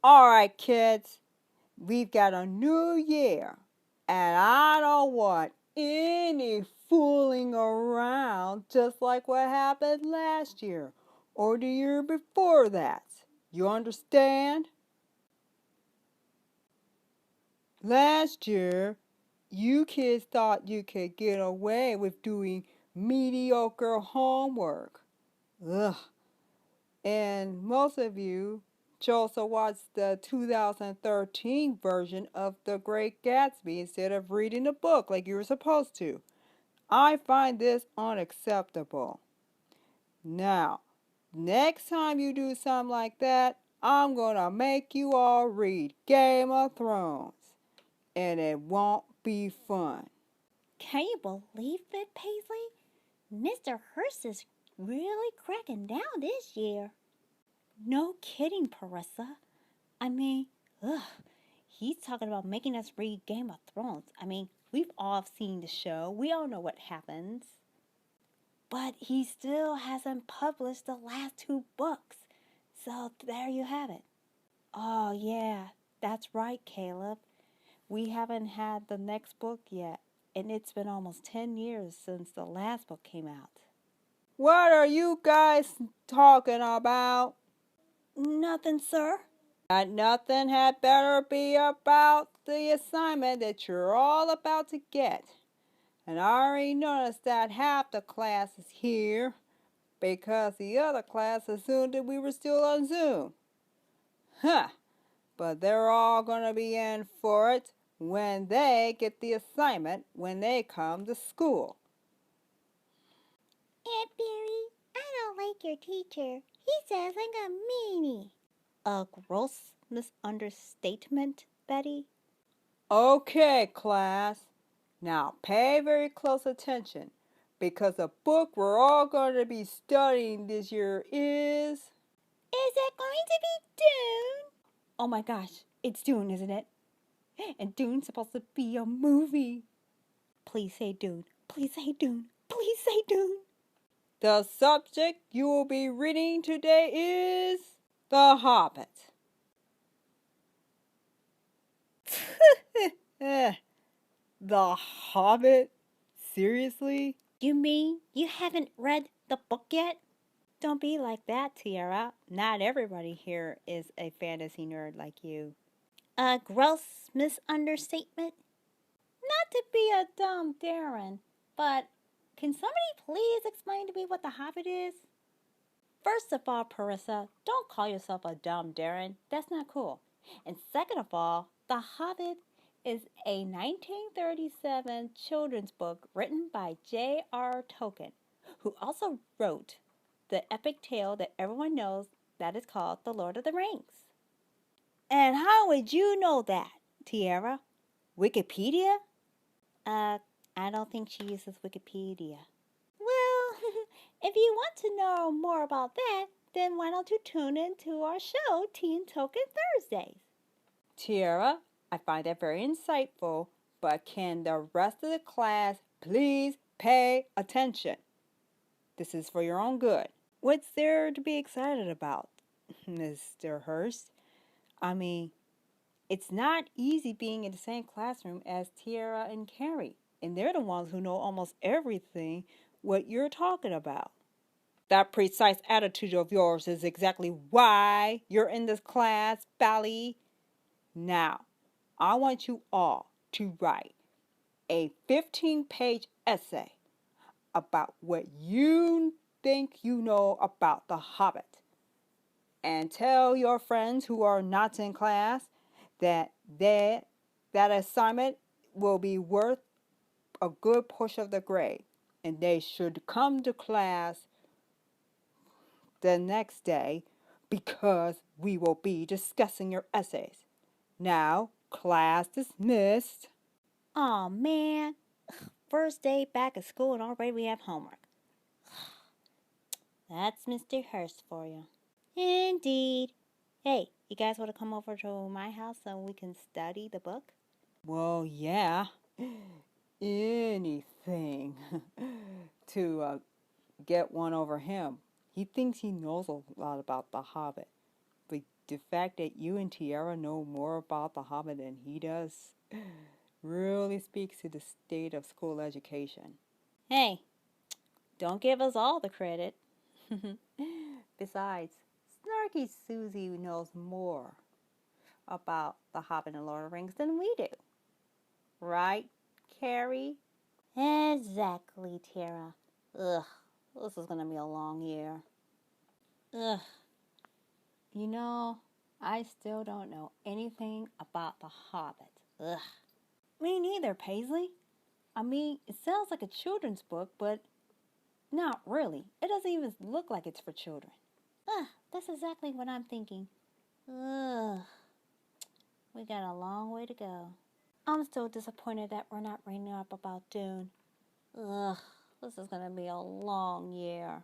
All right, kids, we've got a new year, and I don't want any fooling around just like what happened last year or the year before that. You understand? Last year, you kids thought you could get away with doing mediocre homework. Ugh. And most of you chose to watch the 2013 version of The Great Gatsby instead of reading the book like you were supposed to. I find this unacceptable. Now, next time you do something like that, I'm gonna make you all read Game of Thrones. And it won't be fun. Can you believe it, Paisley? Mr. Hurst is really cracking down this year. No kidding, Parissa. I mean, he's talking about making us read Game of Thrones. I mean, we've all seen the show. We all know what happens. But he still hasn't published the last 2 books. So there you have it. Oh, yeah, that's right, Caleb. We haven't had the next book yet, and it's been almost 10 years since the last book came out. What are you guys talking about? Nothing, sir. That nothing had better be about the assignment that you're all about to get. And I already noticed that half the class is here because the other class assumed that we were still on Zoom. Huh. But they're all going to be in for it when they get the assignment when they come to school. Aunt Barry, I don't like your teacher. He sounds like a meanie. A gross misunderstatement, Betty. Okay, class. Now pay very close attention because the book we're all going to be studying this year is... Is it going to be Dune? Oh my gosh, it's Dune, isn't it? And Dune's supposed to be a movie. Please say Dune. Please say Dune. Please say Dune. The subject you will be reading today is The Hobbit. The Hobbit? Seriously? You mean you haven't read the book yet? Don't be like that, Tiara. Not everybody here is a fantasy nerd like you. A gross misunderstatement? Not to be a dumb Darren, but can somebody please explain to me what the Hobbit is? First of all, Parissa, don't call yourself a dumb Darren. That's not cool. And second of all, The Hobbit is a 1937 children's book written by J.R. Tolkien, who also wrote the epic tale that everyone knows that is called The Lord of the Rings. And how would you know that, Tiara? Wikipedia? I don't think she uses Wikipedia. Well, if you want to know more about that, then why don't you tune in to our show, Tea and Token Thursdays? Tiara, I find that very insightful, but can the rest of the class please pay attention? This is for your own good. What's there to be excited about, Mr. Hurst? I mean, it's not easy being in the same classroom as Tiara and Carrie, and they're the ones who know almost everything what you're talking about. That precise attitude of yours is exactly why you're in this class, Bally. Now, I want you all to write a 15-page essay about what you think you know about The Hobbit. And tell your friends who are not in class that assignment will be worth a good portion of the grade. And they should come to class the next day because we will be discussing your essays. Now, class dismissed. Aw, man. First day back at school and already we have homework. That's Mr. Hurst for you. Indeed. Hey, you guys want to come over to my house so we can study the book? Well, yeah. Anything to get one over him. He thinks he knows a lot about The Hobbit. the fact that you and Tiara know more about The Hobbit than he does really speaks to the state of school education. Hey, don't give us all the credit. Besides, Snarky Susie knows more about The Hobbit and Lord of the Rings than we do. Right, Carrie? Exactly, Tara. Ugh, this is gonna be a long year. Ugh. You know, I still don't know anything about The Hobbit. Ugh. Me neither, Paisley. I mean, it sounds like a children's book, but not really. It doesn't even look like it's for children. Ugh, that's exactly what I'm thinking. Ugh. We got a long way to go. I'm still disappointed that we're not reading up about Dune. Ugh, this is gonna be a long year.